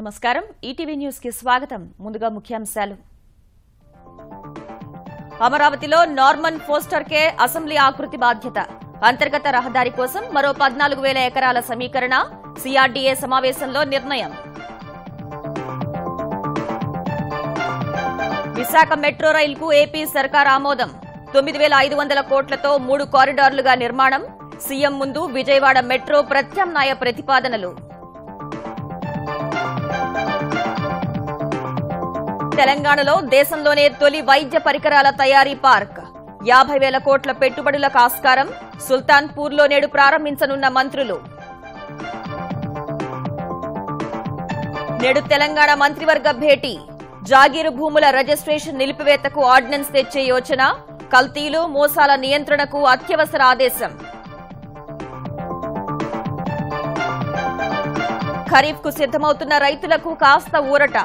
నమస్కారం ETV news కి స్వాగతం ముందుగా ముఖ్యాంశాలు అమరావతిలో నార్మన్ ఫోస్టర్ కే అసెంబ్లీ ఆకృతి బాధ్యత అంతర్గత రహదారి కోసం మరో 14,000 ఎకరాల సమీకరణ సిఆర్డీఏ సమావేశంలో నిర్ణయం విశాఖ మెట్రో రైలుకు ఏపీ సర్కార్ ఆమోదం 9,500 కోట్లతో 3 కారిడార్లుగా నిర్మాణం సీఎం ముందు విజయవాడ మెట్రో ప్రత్యామ్నాయ ప్రతిపాదనలు తెలంగాణలో దేశంలోనే తొలి వైద్య పరికరాల తయారీ పార్క్ 50,000 కోట్ల పెట్టుబడులకు ఆస్కారం సుల్తాన్పూర్లో నేడు ప్రారంభించనున్న మంత్రులు నేడు తెలంగాణ మంత్రివర్గ భేటీ జాగీరు భూముల రిజిస్ట్రేషన్ నిలిపివేతకు ఆర్డినెన్స్ తెచ్చే యోచన కల్తీలు మోసాల నియంత్రణకు అత్యవసర ఆదేశం ఖరీఫ్ కు సిద్దమవుతున్న రైతులకు కాస్త ఊరట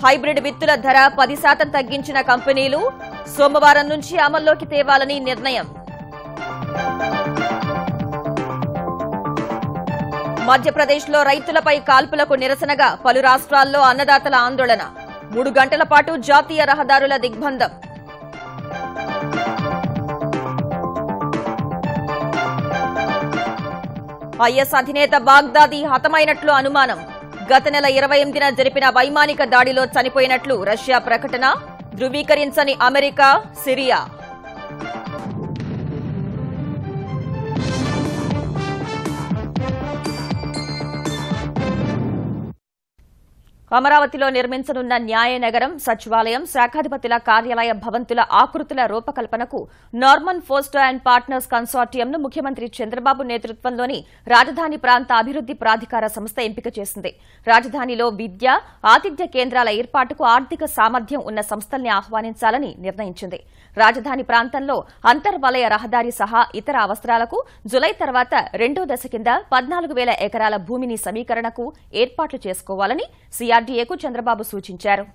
హైబ్రిడ్ విత్తుల ధర 10% తగ్గించిన కంపెనీలు సోమవారం నుంచి అమల్లోకి తేవాలని నిర్ణయం మధ్యప్రదేశ్లో రైతులపై కాల్పులకు నిరసనగా పలు రాష్ట్రాల్లో అన్నదాతల ఆందోళన 3 గంటల పాటు జాతీయ రహదారుల దిగ్బంధం ఐఎస్ అధినేత బాగ్దాదీ హతమైనట్లు అనుమానం గత నెల 28న జరిపిన వైమానిక దాడిలో చనిపోయినట్లు రష్యా ప్రకటన ధృవీకరించని అమెరికా సిరియా అమరావతిలో నిర్మించనున్న న్యాయనగరం సచివాలయం శాఖాధిపతుల కార్యాలయ భవంతుల ఆకృతుల రూపకల్పనకు నార్మన్ ఫోస్టర్ అండ్ పార్ట్నర్స్ కన్సార్టియంను ముఖ్యమంత్రి చంద్రబాబు నేతృత్వంలోని రాజధాని ప్రాంత అభివృద్ది ప్రాధికార సంస్థ ఎంపిక చేసింది రాజధానిలో విద్య ఆతిథ్య కేంద్రాల ఏర్పాటుకు ఆర్థిక సామర్థ్యం ఉన్న సంస్థల్ని ఆహ్వానించాలని నిర్ణయించింది రాజధాని ప్రాంతంలో అంతర్వలయ రహదారి సహా ఇతర అవసరాలకు జులై తర్వాత రెండో దశ కింద 14,000 ఎకరాల భూమిని సమీకరణకు ఏర్పాట్లు చేసుకోవాలని సిఆర్డీఏకు చంద్రబాబు సూచించారు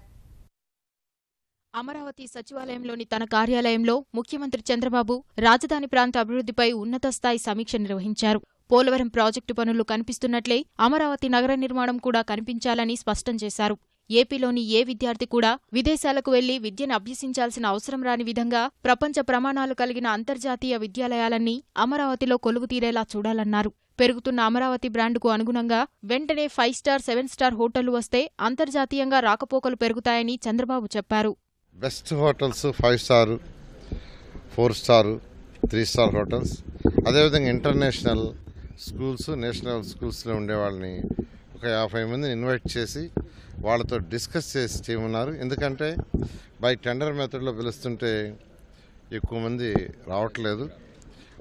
అమరావతి సచివాలయంలోని తన కార్యాలయంలో ముఖ్యమంత్రి చంద్రబాబు రాజధాని ప్రాంత అభివృద్దిపై ఉన్నతస్థాయి సమీక్ష నిర్వహించారు పోలవరం ప్రాజెక్టు పనులు కనిపిస్తున్నట్లే అమరావతి నగర నిర్మాణం కూడా కనిపించాలని స్పష్టం చేశారు ఏపీలోని ఏ విద్యార్థి కూడా విదేశాలకు వెళ్లి విద్యను అభ్యసించాల్సిన అవసరం రాని విధంగా ప్రపంచ ప్రమాణాలు కలిగిన అంతర్జాతీయ విద్యాలయాలన్నీ అమరావతిలో కొలువుతీరేలా చూడాలన్నారు పెరుగుతున్న అమరావతి బ్రాండుకు అనుగుణంగా వెంటనే 5 స్టార్ 7 స్టార్ హోటళ్లు వస్తే అంతర్జాతీయంగా రాకపోకలు పెరుగుతాయని చంద్రబాబు చెప్పారు best hotels 5 star 4 star 3 star hotels అదేవిధంగా ఇంటర్నేషనల్ స్కూల్స్ నేషనల్ స్కూల్స్లో ఉండే వాళ్ళని ఒక 50 మందిని ఇన్వైట్ చేసి వాళ్ళతో డిస్కస్ చేసి చేయమన్నారు ఎందుకంటే బై టెండర్ మెథడ్లో పిలుస్తుంటే ఎక్కువ మంది రావట్లేదు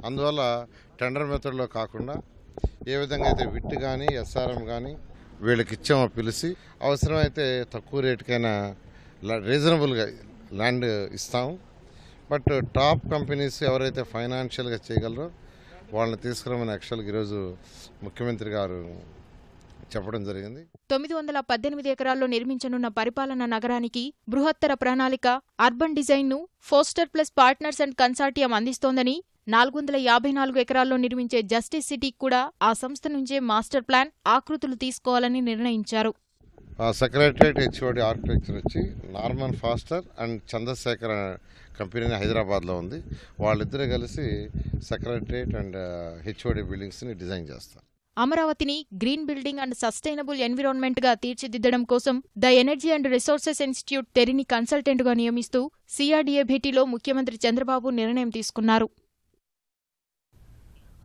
అందువల్ల టెండర్ మెథడ్లో కాకుండా ఏ విధంగా అయితే విట్ కానీ ఎస్ఆర్ఎం కానీ వీళ్ళకి ఇచ్చామో పిలిచి అవసరమైతే తక్కువ రేటుకైనా రీజనబుల్గా ల్యాండ్ ఇస్తాము బట్ టాప్ కంపెనీస్ ఎవరైతే ఫైనాన్షియల్గా చేయగలరో వాళ్ళని తీసుకురామని యాక్చువల్గా ఈరోజు ముఖ్యమంత్రి గారు చెప్పడం జరిగింది 918 ఎకరాల్లో నిర్మించనున్న పరిపాలనా నగరానికి బృహత్తర ప్రణాళిక అర్బన్ డిజైన్ను foster plus partners and consortium అందిస్తోందని 454 ఎకరాల్లో నిర్మించే జస్టిస్ సిటీకి కూడా ఆ సంస్థ నుంచే మాస్టర్ ప్లాన్ ఆకృతులు తీసుకోవాలని నిర్ణయించారు సెక్రటరియట్ హెచ్ఓడి ఆర్కిటెక్చర్ వచ్చి Norman Foster and Chandrashekar company హైదరాబాద్లో ఉంది వాళ్ళిద్దరే కలిసి సెక్రటరియట్ అండ్ హెచ్ఓడి బిల్డింగ్స్ని డిజైన్ చేస్తారు అమరావతిని green building and sustainable environment గా తీర్చిదిద్దడం కోసం the energy and resources institute తెరిని కన్సల్టెంట్గా నియమిస్తూ సిఆర్డీఏ భేటీలో ముఖ్యమంత్రి చంద్రబాబు నిర్ణయం తీసుకున్నారు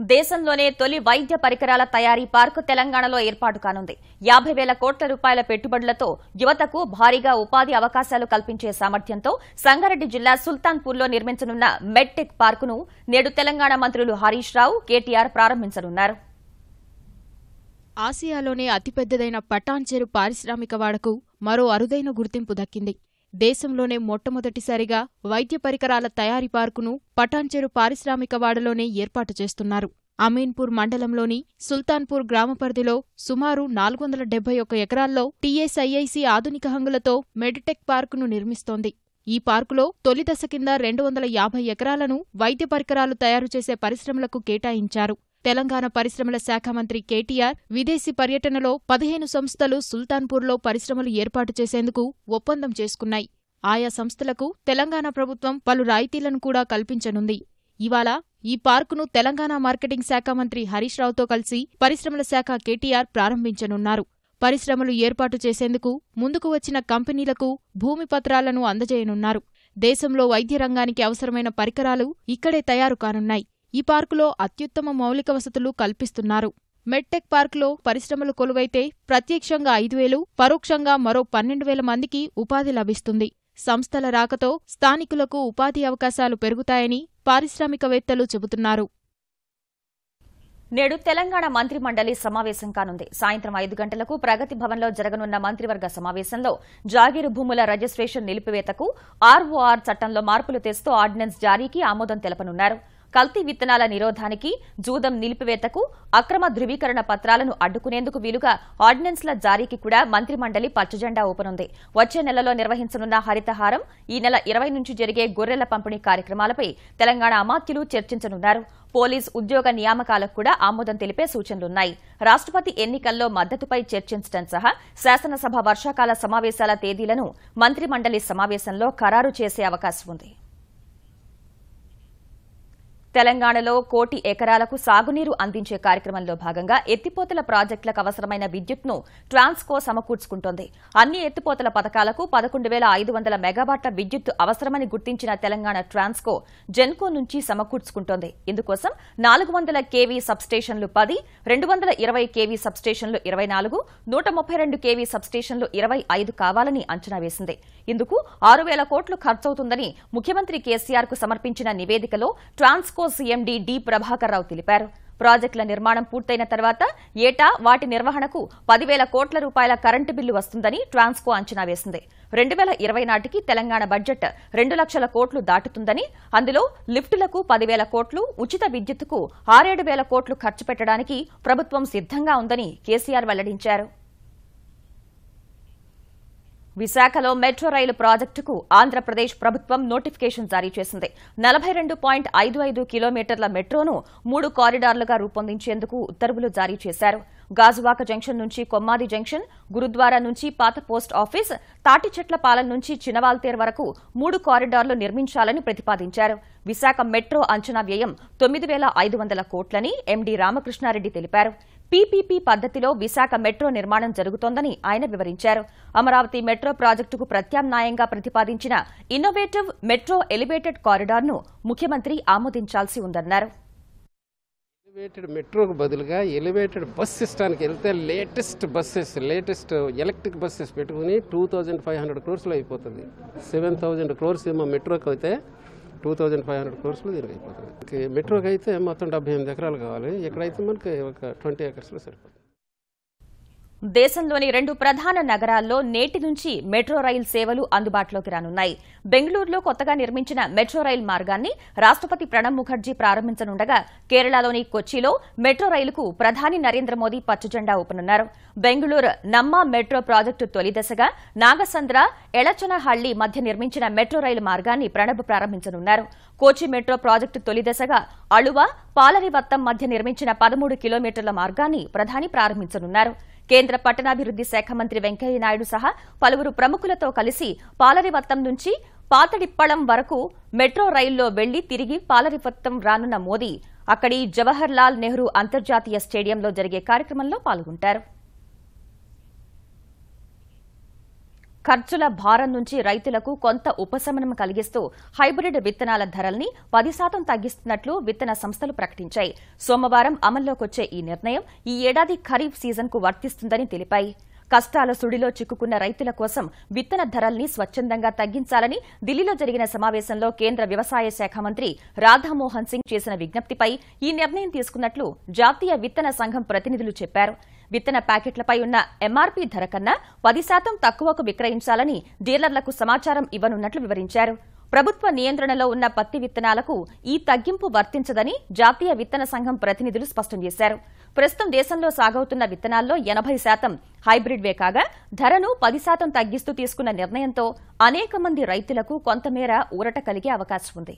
దేశంలోనే తొలి వైద్య పరికరాల తయారీ పార్కు తెలంగాణలో ఏర్పాటు కానుంది 50,000 కోట్ల రూపాయల పెట్టుబడులతో యువతకు భారీగా ఉపాధి అవకాశాలు కల్పించే సామర్థ్యంతో సంగారెడ్డి జిల్లా సుల్తాన్పూర్లో నిర్మించనున్న మెడ్టెక్ పార్కును నేడు తెలంగాణ మంత్రులు హరీష్ రావు కేటీఆర్ ప్రారంభించనున్నారు ఆసియాలోనే అతిపెద్దదైన పటాన్చెరు పారిశ్రామిక వాడకు మరో అరుదైన గుర్తింపు దక్కింది దేశంలోనే మొట్టమొదటిసారిగా వైద్య పరికరాల తయారీ పార్కును పటాన్చెరు పారిశ్రామిక వాడలోనే ఏర్పాటు చేస్తున్నారు అమీన్పూర్ మండలంలోని సుల్తాన్పూర్ గ్రామ పరిధిలో సుమారు 471 ఎకరాల్లో టీఎస్ఐఐసి ఆధునిక హంగులతో మెడ్టెక్ పార్కును నిర్మిస్తోంది ఈ పార్కులో తొలి దశ కింద 250 ఎకరాలను వైద్య పరికరాలు తయారు చేసే పరిశ్రమలకు కేటాయించారు తెలంగాణ పరిశ్రమల శాఖ మంత్రి కేటీఆర్ విదేశీ పర్యటనలో 15 సంస్థలు సుల్తాన్పూర్లో పరిశ్రమలు ఏర్పాటు చేసేందుకు ఒప్పందం చేసుకున్నాయి. ఆయా సంస్థలకు తెలంగాణ ప్రభుత్వం పలు రాయితీలను కూడా కల్పించనుంది. ఇవాళ ఈ పార్కును తెలంగాణ మార్కెటింగ్ శాఖ మంత్రి హరీష్ రావుతో కలిసి పరిశ్రమల శాఖ కేటీఆర్ ప్రారంభించనున్నారు. పరిశ్రమలు ఏర్పాటు చేసేందుకు ముందుకు వచ్చిన కంపెనీలకు భూమి పత్రాలను అందజేయనున్నారు. దేశంలో వైద్య రంగానికి అవసరమైన పరికరాలు ఇక్కడే తయారు కానున్నాయి. ఈ పార్కులో అత్యుత్తమ మౌలిక వసతులు కల్పిస్తున్నారు. మెడ్టెక్ పార్కులో పరిశ్రమలు కొలువైతే ప్రత్యక్షంగా 5,000, పరోక్షంగా మరో 12,000 మందికి ఉపాధి లభిస్తుంది. సంస్థల రాకతో స్థానికులకు ఉపాధి అవకాశాలు పెరుగుతాయని పారిశ్రామికవేత్తలు చెబుతున్నారు. నేడు తెలంగాణ మంత్రి మండలి సమావేశం కానుంది. సాయంత్రం 5 గంటలకు ప్రగతి భవన్లో జరగనున్న మంత్రివర్గ సమావేశంలో జాగీరు భూముల రిజిస్ట్రేషన్ నిలిపివేతకు ఆర్ఓఆర్ చట్టంలో మార్పులు తెస్తూ ఆర్డినెన్స్ జారీకి ఆమోదం తెలపనున్నారు. కల్తీ విత్తనాల నిరోధానికి, జూదం నిలిపివేతకు, అక్రమ ధృవీకరణ పత్రాలను అడ్డుకునేందుకు వీలుగా ఆర్డినెన్స్ల జారీకి కూడా మంత్రి మండలి పచ్చజెండా ఊపనుంది. వచ్చే నెలలో నిర్వహించనున్న హరితహారం, ఈ నెల 20 నుంచి జరిగే గొర్రెల పంపిణీ కార్యక్రమాలపై తెలంగాణ అమాత్యులు చర్చించనున్నారు. పోలీస్ ఉద్యోగ నియామకాలకు కూడా ఆమోదం తెలిపే సూచనలున్నాయి. రాష్ట్రపతి ఎన్నికల్లో మద్దతుపై చర్చించడం సహా శాసనసభ వర్షాకాల సమావేశాల తేదీలను మంత్రి మండలి సమావేశంలో ఖరారు చేసే అవకాశం ఉంది. తెలంగాణలో 1 కోటి ఎకరాలకు సాగునీరు అందించే కార్యక్రమంలో భాగంగా ఎత్తిపోతల ప్రాజెక్టులకు అవసరమైన విద్యుత్ను ట్రాన్స్కో సమకూర్చుకుంటోంది. అన్ని ఎత్తిపోతల పథకాలకు 11,500 మెగావాట్ల విద్యుత్ అవసరమని గుర్తించిన తెలంగాణ ట్రాన్స్కో జెన్కో నుంచి సమకూర్చుకుంటోంది. ఇందుకోసం 400 కేవీ సబ్స్టేషన్లు 10, 220 కేవీ సబ్స్టేషన్లు 24, 132 కేవీ సబ్స్టేషన్లు 25 కావాలని అంచనా వేసింది. ఇందుకు 6,000 కోట్లు ఖర్చవుతుందని ముఖ్యమంత్రి కేసీఆర్ కు సమర్పించిన నివేదికలో ట్రాన్స్కో సీఎండీ డి ప్రభాకర్ రావు తెలిపారు. ప్రాజెక్టుల నిర్మాణం పూర్తయిన తర్వాత ఏటా వాటి నిర్వహణకు 10,000 కోట్ల రూపాయల కరెంటు బిల్లు వస్తుందని ట్రాన్స్కో అంచనా వేసింది. 2020 నాటికి తెలంగాణ బడ్జెట్ 2 లక్షల కోట్లు దాటుతుందని, అందులో లిఫ్టులకు 10,000 కోట్లు, ఉచిత విద్యుత్తుకు 6,000 కోట్లు ఖర్చు పెట్టడానికి ప్రభుత్వం సిద్ధంగా ఉందని కేసీఆర్ వెల్లడించారు. విశాఖలో మెట్రో రైలు ప్రాజెక్టుకు ఆంధ్రప్రదేశ్ ప్రభుత్వం నోటిఫికేషన్ జారీ చేసింది. 42.55 కిలోమీటర్ల మెట్రోను 3 కారిడార్లుగా రూపొందించేందుకు ఉత్తర్వులు జారీ చేశారు. గాజువాక జంక్షన్ నుంచి కొమ్మాది జంక్షన్, గురుద్వారా నుంచి పాత పోస్ట్ ఆఫీస్, తాటిచెట్లపాలెం నుంచి చినవాల్తేర్ వరకు 3 కారిడార్లు నిర్మించాలని ప్రతిపాదించారు. విశాఖ మెట్రో అంచనా వ్యయం 9,500 కోట్లని ఎండీ రామకృష్ణారెడ్డి తెలిపారు. పీపీపీ పద్దతిలో విశాఖ మెట్రో నిర్మాణం జరుగుతోందని ఆయన వివరించారు. అమరావతి మెట్రో ప్రాజెక్టుకు ప్రత్యామ్నాయంగా ప్రతిపాదించిన ఇన్నోవేటివ్ మెట్రో ఎలివేటెడ్ కారిడార్ను ముఖ్యమంత్రి ఆమోదించాల్సి ఉందన్నారు. ఎలివేటెడ్ మెట్రోకు బదులుగా ఎలివేటెడ్ బస్ సిస్టానికి వెళ్తే లేటెస్ట్ ఎలక్ట్రిక్ బస్సెస్ పెట్టుకుని 2,500 క్రోర్స్లో అయిపోతుంది. 7,000 క్రోర్స్ ఏమో మెట్రోకి అయితే 2,500 క్రోర్స్లో దీనికి అయిపోతుంది. మెట్రోకి అయితే మొత్తం 78 ఎకరాలు కావాలి. ఇక్కడైతే మనకి ఒక 20 ఎకర్స్లో సరిపోతుంది. దేశంలోని 2 ప్రధాన నగరాల్లో నేటి నుంచి మెట్రో రైలు సేవలు అందుబాటులోకి రానున్నాయి. బెంగళూరులో కొత్తగా నిర్మించిన మెట్రో రైలు మార్గాన్ని రాష్ట్రపతి ప్రణబ్ ముఖర్జీ ప్రారంభించనుండగా, కేరళలోని కొచ్చిలో మెట్రో రైలుకు ప్రధాని నరేంద్ర మోదీ పచ్చజెండా ఊపనున్నారు. బెంగళూరు నమ్మా మెట్రో ప్రాజెక్టు తొలి దశగా నాగసంద్ర, ఎళచనహళ్లి మధ్య నిర్మించిన మెట్రో రైలు మార్గాన్ని ప్రణబ్ ప్రారంభించనున్నారు. కోచి మెట్రో ప్రాజెక్టు తొలి దశగా అళువ, పాలరివత్తం మధ్య నిర్మించిన 13 కిలోమీటర్ల మార్గాన్ని ప్రధాని ప్రారంభించనున్నారు. కేంద్ర పట్టణాభివృద్ది శాఖ మంత్రి వెంకయ్యనాయుడు సహా పలువురు ప్రముఖులతో కలిసి పాలరివత్తం నుంచి పాతడిప్పళం వరకు మెట్రో రైల్లో వెళ్లి తిరిగి పాలరివత్తం రానున్న మోదీ అక్కడి జవహర్ లాల్ నెహ్రూ అంతర్జాతీయ స్టేడియంలో జరిగే కార్యక్రమంలో పాల్గొంటారు. ఖర్చుల భారం నుంచి రైతులకు కొంత ఉపశమనం కలిగిస్తూ హైబ్రిడ్ విత్తనాల ధరల్ని 10% తగ్గిస్తున్నట్లు విత్తన సంస్థలు ప్రకటించాయి. సోమవారం అమల్లోకొచ్చే ఈ నిర్ణయం ఈ ఏడాది ఖరీఫ్ సీజన్కు వర్తిస్తుందని తెలిపాయి. కష్టాల సుడిలో చిక్కుకున్న రైతుల కోసం విత్తన ధరల్ని స్వచ్ఛందంగా తగ్గించాలని ఢిల్లీలో జరిగిన సమావేశంలో కేంద్ర వ్యవసాయ శాఖ మంత్రి రాధామోహన్ సింగ్ చేసిన విజ్ఞప్తిపై ఈ నిర్ణయం తీసుకున్నట్లు జాతీయ విత్తన సంఘం ప్రతినిధులు చెప్పారు. విత్తన ప్యాకెట్లపై ఉన్న ఎంఆర్పీ ధర కన్నా 10% తక్కువకు విక్రయించాలని డీలర్లకు సమాచారం ఇవ్వనున్నట్లు వివరించారు. ప్రభుత్వ నియంత్రణలో ఉన్న పత్తి విత్తనాలకు ఈ తగ్గింపు వర్తించదని జాతీయ విత్తన సంఘం ప్రతినిధులు స్పష్టం చేశారు. ప్రస్తుతం దేశంలో సాగవుతున్న విత్తనాల్లో 80% హైబ్రిడ్వే కాగా ధరను 10% తగ్గిస్తూ తీసుకున్న నిర్ణయంతో అనేక మంది రైతులకు కొంతమేర ఊరట కలిగే అవకాశం ఉంది.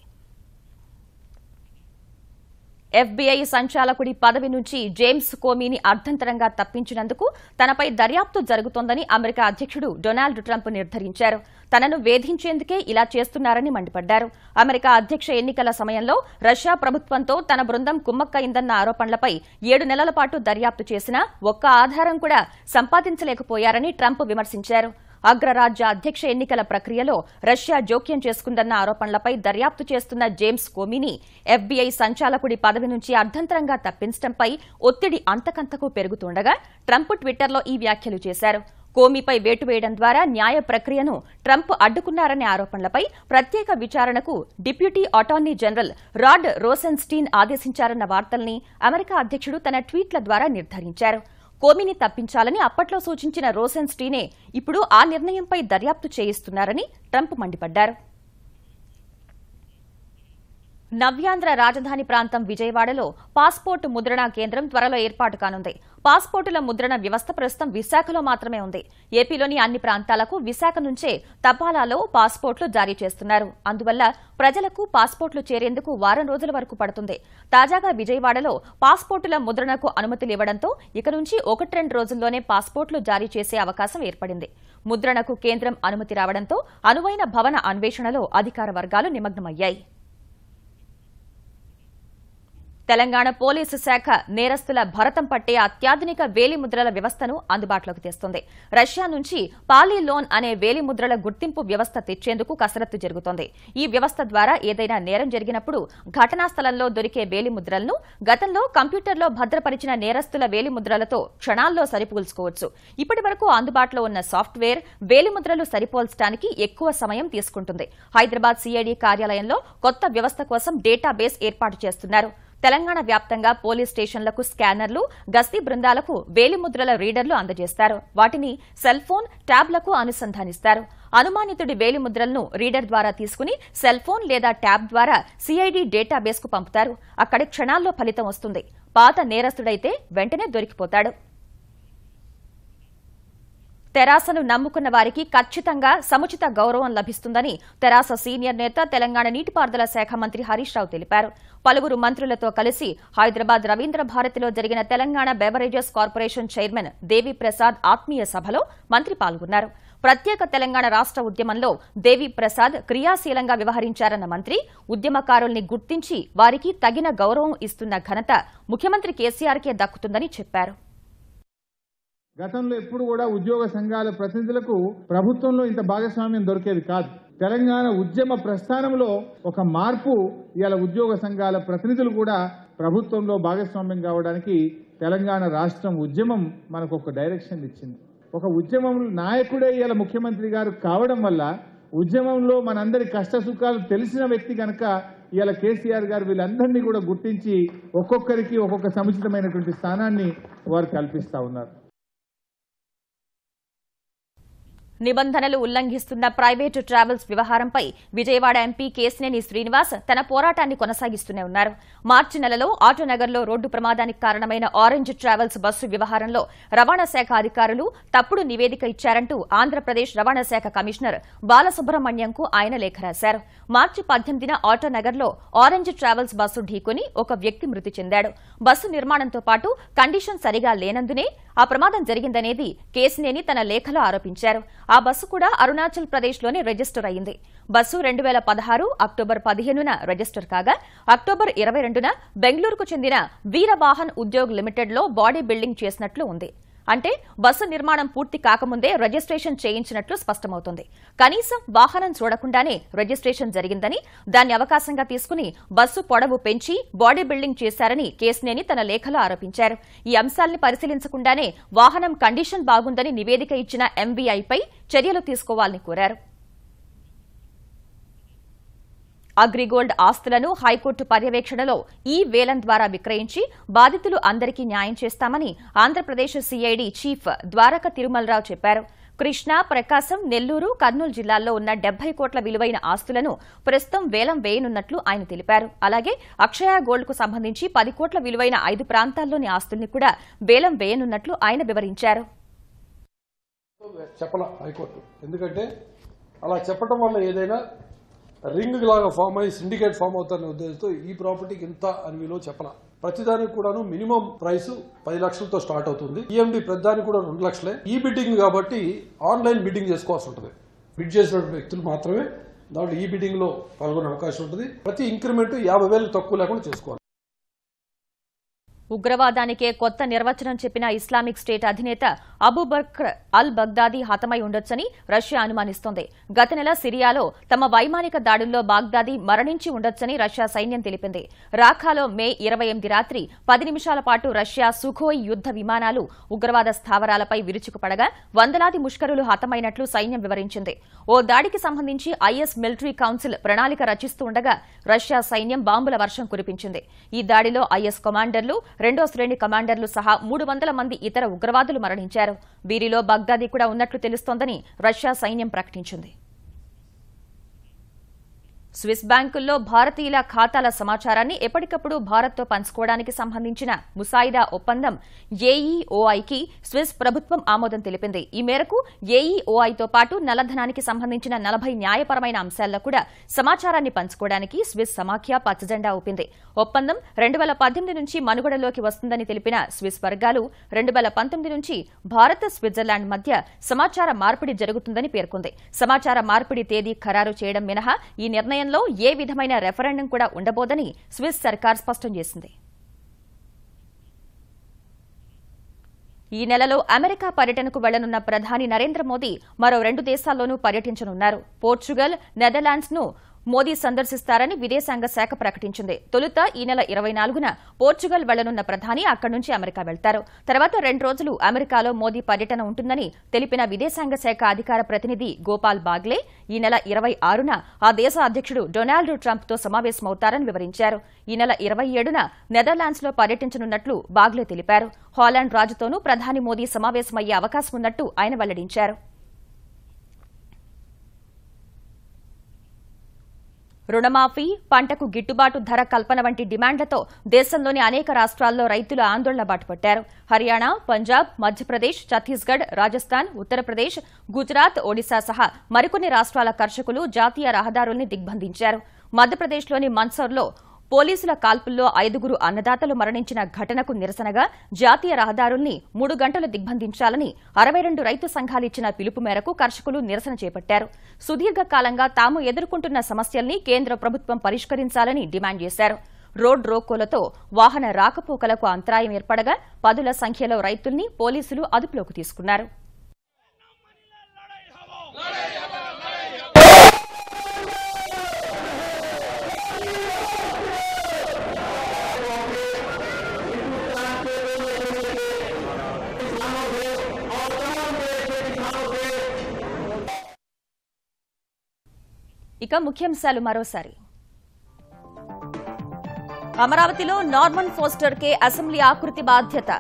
ఎఫ్బీఐ సంచాలకుడి పదవి నుంచి జేమ్స్ కోమీని అర్ధంతరంగా తప్పించినందుకు తనపై దర్యాప్తు జరుగుతోందని అమెరికా అధ్యక్షుడు డొనాల్డ్ ట్రంప్ నిర్ధారించారు. తనను వేధించేందుకే ఇలా చేస్తున్నారని మండిపడ్డారు. అమెరికా అధ్యక్ష ఎన్నికల సమయంలో రష్యా ప్రభుత్వంతో తన బృందం కుమ్మక్కయిందన్న ఆరోపణలపై 7 నెలల పాటు దర్యాప్తు చేసినా ఒక్క ఆధారం కూడా సంపాదించలేకపోయారని ట్రంప్ విమర్శించారు. అగ్రరాజ్య అధ్యక్ష ఎన్నికల ప్రక్రియలో రష్యా జోక్యం చేసుకుందన్న ఆరోపణలపై దర్యాప్తు చేస్తున్న జేమ్స్ కోమీని ఎఫ్బీఐ సంచాలకుడి పదవి నుంచి అర్ధంతరంగా తప్పించడంపై ఒత్తిడి అంతకంతకు పెరుగుతుండగా ట్రంప్ ట్విట్టర్లో ఈ వ్యాఖ్యలు చేశారు. కోమీపై వేటు వేయడం ద్వారా న్యాయ ప్రక్రియను ట్రంప్ అడ్డుకున్నారనే ఆరోపణలపై ప్రత్యేక విచారణకు deputy attorney general Rod Rosenstein ఆదేశించారన్న వార్తల్ని అమెరికా అధ్యక్షుడు తన ట్వీట్ల ద్వారా నిర్ధారించారు. కోమీని తప్పించాలని అప్పట్లో సూచించిన రోసెన్స్టీనే ఇప్పుడు ఆ నిర్ణయంపై దర్యాప్తు చేయిస్తున్నారని ట్రంప్ మండిపడ్డారు. నవ్యాంధ్ర రాజధాని ప్రాంతం విజయవాడలో పాస్పోర్టు ముద్రణ కేంద్రం త్వరలో ఏర్పాటు కానుంది. పాస్పోర్టుల ముద్రణ వ్యవస్థ ప్రస్తుతం విశాఖలో మాత్రమే ఉంది. ఏపీలోని అన్ని ప్రాంతాలకు విశాఖ నుంచే తపాలాలో పాస్పోర్టులు జారీ చేస్తున్నారు. అందువల్ల ప్రజలకు పాస్పోర్టులు చేరేందుకు వారం రోజుల వరకు పడుతుంది. తాజాగా విజయవాడలో పాస్పోర్టుల ముద్రణకు అనుమతులు ఇవ్వడంతో ఇక నుంచి 1-2 రోజుల్లోనే పాస్పోర్టులు జారీ చేసే అవకాశం ఏర్పడింది. ముద్రణకు కేంద్రం అనుమతి రావడంతో అనువైన భవన అన్వేషణలో అధికార వర్గాలు నిమగ్నమయ్యాయి. తెలంగాణ పోలీసు శాఖ నేరస్తుల భరతం పట్టే అత్యాధునిక వేలిముద్రల వ్యవస్థను అందుబాటులోకి తెస్తుంది. రష్యా నుంచి పాలీలోన్ అనే వేలిముద్రల గుర్తింపు వ్యవస్థ తెచ్చేందుకు కసరత్తు జరుగుతోంది. ఈ వ్యవస్థ ద్వారా ఏదైనా నేరం జరిగినప్పుడు ఘటనా స్థలంలో దొరికే వేలిముద్రలను గతంలో కంప్యూటర్లో భద్రపరిచిన నేరస్తుల వేలిముద్రలతో క్షణాల్లో సరిపోల్చుకోవచ్చు. ఇప్పటి వరకు అందుబాటులో ఉన్న సాఫ్ట్వేర్ వేలిముద్రలు సరిపోల్చడానికి ఎక్కువ సమయం తీసుకుంటుంది. హైదరాబాద్ సిఐడి కార్యాలయంలో కొత్త వ్యవస్థ కోసం డేటాబేస్ ఏర్పాటు చేస్తున్నారు. తెలంగాణ వ్యాప్తంగా పోలీస్ స్టేషన్లకు స్కానర్లు, గస్తీ బృందాలకు వేలిముద్రల రీడర్లు అందజేస్తారు. వాటిని సెల్ ఫోన్, ట్యాబ్లకు అనుసంధానిస్తారు. అనుమానితుడి వేలిముద్రలను రీడర్ ద్వారా తీసుకుని సెల్ ఫోన్ లేదా ట్యాబ్ ద్వారా సిఐడి డేటాబేస్కు పంపుతారు. అక్కడి క్షణాల్లో ఫలితం వస్తుంది. పాత నేరస్తుడైతే వెంటనే దొరికిపోతాడు. తెరాసను నమ్ముకున్న వారికి ఖచ్చితంగా సముచిత గౌరవం లభిస్తుందని తెరాస సీనియర్ నేత తెలంగాణ నీటిపారుదల శాఖ మంత్రి హరీష్ రావు తెలిపారు. పలువురు మంత్రులతో కలిసి హైదరాబాద్ రవీంద్ర భారతిలో జరిగిన తెలంగాణ బెవరేజెస్ కార్పొరేషన్ చైర్మన్ దేవి ప్రసాద్ ఆత్మీయ సభలో మంత్రి పాల్గొన్నారు. ప్రత్యేక తెలంగాణ రాష్ట్ర ఉద్యమంలో దేవి ప్రసాద్ క్రియాశీలంగా వ్యవహరించారన్న మంత్రి ఉద్యమకారుల్ని గుర్తించి వారికి తగిన గౌరవం ఇస్తున్న ఘనత ముఖ్యమంత్రి కేసీఆర్కే దక్కుతుందని చెప్పారు. గతంలో ఎప్పుడు కూడా ఉద్యోగ సంఘాల ప్రతినిధులకు ప్రభుత్వంలో ఇంత భాగస్వామ్యం దొరికేది కాదు. తెలంగాణ ఉద్యమ ప్రస్థానంలో ఒక మార్పు ఇవాళ ఉద్యోగ సంఘాల ప్రతినిధులు కూడా ప్రభుత్వంలో భాగస్వామ్యం కావడానికి తెలంగాణ రాష్ట్రం ఉద్యమం మనకు ఒక డైరెక్షన్ ఇచ్చింది. ఒక ఉద్యమం నాయకుడే ఇవాళ ముఖ్యమంత్రి గారు కావడం వల్ల ఉద్యమంలో మనందరి కష్ట సుఖాలు తెలిసిన వ్యక్తి కనుక ఇవాళ కేసీఆర్ గారు వీళ్ళందరినీ కూడా గుర్తించి ఒక్కొక్కరికి ఒక్కొక్క సముచితమైనటువంటి స్థానాన్ని వారు కల్పిస్తా ఉన్నారు. నిబంధనలు ఉల్లంఘిస్తున్న ప్రైవేటు ట్రావెల్స్ వ్యవహారంపై విజయవాడ ఎంపీ కేశినేని శ్రీనివాస్ తన పోరాటాన్ని కొనసాగిస్తూనే ఉన్నారు. మార్చి నెలలో ఆటోనగర్లో రోడ్డు ప్రమాదానికి కారణమైన ఆరెంజ్ ట్రావెల్స్ బస్సు వ్యవహారంలో రవాణా శాఖ అధికారులు తప్పుడు నివేదిక ఇచ్చారంటూ ఆంధ్రప్రదేశ్ రవాణా శాఖ కమిషనర్ బాలసుబ్రహ్మణ్యంకు ఆయన లేఖ రాశారు. మార్చి 18న ఆటోనగర్లో ఆరెంజ్ ట్రావెల్స్ బస్సు ఢీకొని ఒక వ్యక్తి మృతి చెందాడు. బస్సు నిర్మాణంతో పాటు కండిషన్ సరిగా లేనందునే ఆ ప్రమాదం జరిగిందనేది కేశినేని తన లేఖలో ఆరోపించారు. ఆ బస్సు కూడా అరుణాచల్ ప్రదేశ్లోనే రిజిస్టర్ అయింది. బస్సు 2016 అక్టోబర్ 15న రిజిస్టర్ కాగా అక్టోబర్ 22న బెంగళూరుకు చెందిన వీరవాహన్ ఉద్యోగ్ లిమిటెడ్లో బాడీ బిల్డింగ్ చేసినట్లు ఉంది. అంటే బస్సు నిర్మాణం పూర్తి కాకముందే రిజిస్ట్రేషన్ చేయించినట్లు స్పష్టమవుతోంది. కనీసం వాహనం చూడకుండానే రిజిస్ట్రేషన్ జరిగిందని, దాన్ని అవకాశంగా తీసుకుని బస్సు పొడవు పెంచి బాడీ బిల్డింగ్ చేశారని కేశినేని తన లేఖలో ఆరోపించారు. ఈ అంశాల్ని పరిశీలించకుండానే వాహనం కండిషన్ బాగుందని నివేదిక ఇచ్చిన ఎంవీఐపై చర్యలు తీసుకోవాలని కోరారు. అగ్రిగోల్డ్ ఆస్తులను హైకోర్టు పర్యవేక్షణలో ఈ వేలం ద్వారా విక్రయించి బాధితులు అందరికీ న్యాయం చేస్తామని ఆంధ్రప్రదేశ్ సిఐడి చీఫ్ ద్వారక తిరుమలరావు చెప్పారు. కృష్ణా, ప్రకాశం, నెల్లూరు, కర్నూలు జిల్లాల్లో ఉన్న 70 కోట్ల విలువైన ఆస్తులను ప్రస్తుతం వేలం వేయనున్నట్లు ఆయన తెలిపారు. అలాగే అక్షయ గోల్డ్కు సంబంధించి 10 కోట్ల విలువైన 5 ప్రాంతాల్లోని ఆస్తుల్ని కూడా వేలం వేయనున్నట్లు ఆయన వివరించారు. చెప్పల హైకోర్టు, ఎందుకంటే అలా చెప్పడం వల్ల ఏదైనా రింగ్ లాగా ఫామ్ అయ్యి సిండికేట్ ఫామ్ అవుతారనే ఉద్దేశంతో ఈ ప్రాపర్టీకి ఇంత అని విలువ చెప్పాల. ప్రతిదానికి కూడాను మినిమం ప్రైస్ 10 లక్షలతో స్టార్ట్ అవుతుంది. ఈఎండి ప్రతిదానికి కూడా 2 లక్షలే. ఈ బిడ్డింగ్ కాబట్టి ఆన్లైన్ బిడ్డింగ్ చేసుకోవాల్సి ఉంటుంది. బిడ్ చేసిన వ్యక్తులు మాత్రమే దాంట్లో ఈ బిడ్డింగ్ లో పాల్గొనే అవకాశం ఉంటుంది. ప్రతి ఇంక్రిమెంట్ 50,000 తక్కువ లేకుండా చేసుకోవాలి. ఉగ్రవాదానికే కొత్త నిర్వచనం చెప్పిన ఇస్లామిక్ స్టేట్ అధినేత అబూబక్ర్ అల్ బగ్దాదీ హతమై ఉండొచ్చని రష్యా అనుమానిస్తోంది. గత నెల సిరియాలో తమ వైమానిక దాడుల్లో బాగ్దాదీ మరణించి ఉండొచ్చని రష్యా సైన్యం తెలిపింది. రాఖాలో మే 28 రాత్రి 10 నిమిషాల పాటు రష్యా సుఖోయ్ యుద్ద విమానాలు ఉగ్రవాద స్థావరాలపై విరుచుకుపడగా వందలాది ముష్కరులు హతమైనట్లు సైన్యం వివరించింది. ఓ దాడికి సంబంధించి ఐఎస్ మిలిటరీ కౌన్సిల్ ప్రణాళిక రచిస్తూ ఉండగా రష్యా సైన్యం బాంబుల వర్షం కురిపించింది. ఈ దాడిలో ఐఎస్ కమాండర్లు, 2వ శ్రేణి కమాండర్లు సహా 300 మంది ఇతర ఉగ్రవాదులు మరణించారు. వీరిలో బగ్దాదీ కూడా ఉన్నట్లు తెలుస్తోందని రష్యా సైన్యం ప్రకటించింది. స్విస్ బ్యాంకుల్లో భారతీయుల ఖాతాల సమాచారాన్ని ఎప్పటికప్పుడు భారత్తో పంచుకోవడానికి సంబంధించిన ముసాయిదా ఒప్పందం ఏఈఓఐకి స్విస్ ప్రభుత్వం ఆమోదం తెలిపింది. ఈ మేరకు ఏఈఓఐతో పాటు నల్లధనానికి సంబంధించిన 40 న్యాయపరమైన అంశాల్లో కూడా సమాచారాన్ని పంచుకోవడానికి స్విస్ సమాఖ్య పచ్చజెండా ఊపింది. ఒప్పందం 2018 నుంచి మనుగడలోకి వస్తుందని తెలిపిన స్విస్ వర్గాలు 2019 నుంచి భారత్, స్విట్జర్లాండ్ మధ్య సమాచార మార్పిడి జరుగుతుందని పేర్కొంది. సమాచార మార్పిడి తేదీ ఖరారు చేయడం మినహా ఈ నిర్ణయం ఏ విధమైన రెఫరెండం కూడా ఉండబోదని స్విస్ సర్కార్ స్పష్టం చేసింది. ఈ నెలలో అమెరికా పర్యటనకు వెళ్లనున్న ప్రధాని నరేంద్ర మోదీ మరో 2 దేశాల్లోనూ పర్యటించనున్నారు. పోర్చుగల్, నెదర్లాండ్స్ ను మోదీ సందర్శిస్తారని విదేశాంగ శాఖ ప్రకటించింది. తొలుత ఈ నెల 24న పోర్చుగల్ వెళ్లనున్న ప్రధాని అక్కడి నుంచి అమెరికా వెళ్తారు. తర్వాత 2 రోజులు అమెరికాలో మోదీ పర్యటన ఉంటుందని తెలిపిన విదేశాంగ శాఖ అధికార ప్రతినిధి గోపాల్ బాగ్లే ఈ నెల 26న ఆ దేశ అధ్యక్షుడు డొనాల్డ్ ట్రంప్ తో సమావేశమవుతారని వివరించారు. ఈ నెల 27న నెదర్లాండ్స్ లో పర్యటించనున్నట్లు బాగ్లే తెలిపారు. హాలాండ్ రాజుతోనూ ప్రధాని మోదీ సమావేశమయ్యే అవకాశం ఉన్నట్టు ఆయన వెల్లడించారు. రుణమాఫీ, పంటకు గిట్టుబాటు ధర కల్పన వంటి డిమాండ్లతో దేశంలోని అనేక రాష్ట్రాల్లో రైతులు ఆందోళన బాటపట్టారు. హర్యానా, పంజాబ్, మధ్యప్రదేశ్, ఛత్తీస్గఢ్, రాజస్థాన్, ఉత్తరప్రదేశ్, గుజరాత్, ఒడిశా సహా మరికొన్ని రాష్ట్రాల కర్షకులు జాతీయ రహదారుల్ని దిగ్బంధించారు. మధ్యప్రదేశ్లోని మన్సౌర్లో పోలీసుల కాల్పుల్లో 5 అన్నదాతలు మరణించిన ఘటనకు నిరసనగా జాతీయ రహదారుల్ని 3 గంటలు దిగ్బంధించాలని 62 రైతు సంఘాలిచ్చిన పిలుపు మేరకు కర్షకులు నిరసన చేపట్టారు. సుదీర్ఘకాలంగా తాము ఎదుర్కొంటున్న సమస్యల్ని కేంద్ర ప్రభుత్వం పరిష్కరించాలని డిమాండ్ చేశారు. రోడ్ రోకోలతో వాహన రాకపోకలకు అంతరాయం ఏర్పడగా 10ల సంఖ్యలో రైతుల్ని పోలీసులు అదుపులోకి తీసుకున్నారు. ఇక ముఖ్యాంశాలు మరోసారి. అమరావతిలో నార్మన్ ఫోస్టర్ కే అసెంబ్లీ ఆకృతి బాధ్యత.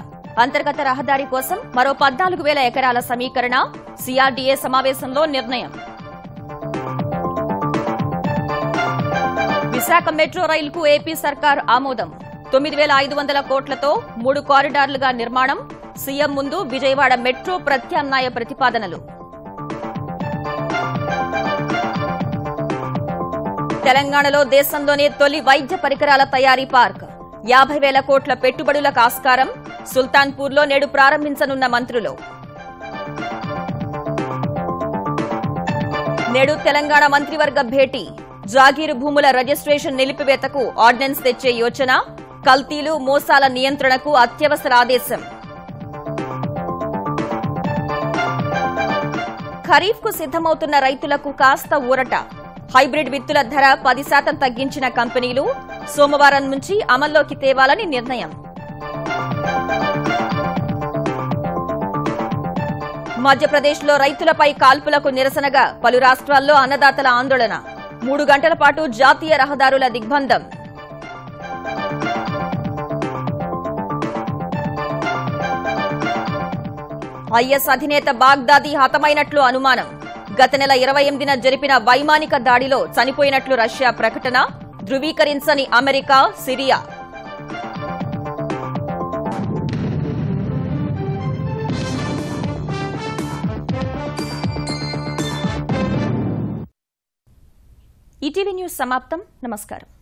అంతర్గత రహదారి కోసం మరో 14,000 ఎకరాల సమీకరణ. సిఆర్డీఏ సమావేశంలో నిర్ణయం. విశాఖ మెట్రో రైలుకు ఏపీ సర్కార్ ఆమోదం. 9,500 కోట్లతో 3 కారిడార్లుగా నిర్మాణం. సీఎం ముందు విజయవాడ మెట్రో ప్రత్యామ్నాయ ప్రతిపాదనలు. తెలంగాణలో దేశంలోనే తొలి వైద్య పరికరాల తయారీ పార్క్. 50,000 కోట్ల పెట్టుబడులకు ఆస్కారం. సుల్తాన్పూర్లో నేడు ప్రారంభించనున్న మంత్రులు. నేడు తెలంగాణ మంత్రివర్గ భేటీ. జాగీరు భూముల రిజిస్ట్రేషన్ నిలిపివేతకు ఆర్డినెన్స్ తెచ్చే యోచన. కల్తీలు, మోసాల నియంత్రణకు అత్యవసర ఆదేశం. ఖరీఫ్కు సిద్దమవుతున్న రైతులకు కాస్త ఊరట. హైబ్రిడ్ విత్తుల ధర 10% తగ్గించిన కంపెనీలు. సోమవారం నుంచి అమల్లోకి తేవాలని నిర్ణయం. మధ్యప్రదేశ్లో రైతులపై కాల్పులకు నిరసనగా పలు రాష్ట్రాల్లో అన్నదాతల ఆందోళన. 3 గంటల పాటు జాతీయ రహదారుల దిగ్బంధం. ఐఎస్ అధినేత బాగ్దాదీ హతమైనట్లు అనుమానం. గత నెల 28న జరిపిన వైమానిక దాడిలో చనిపోయినట్లు రష్యా ప్రకటన. ధృవీకరించని అమెరికా, సిరియా. ఈటీవీ న్యూస్ సమాప్తం. నమస్కారం.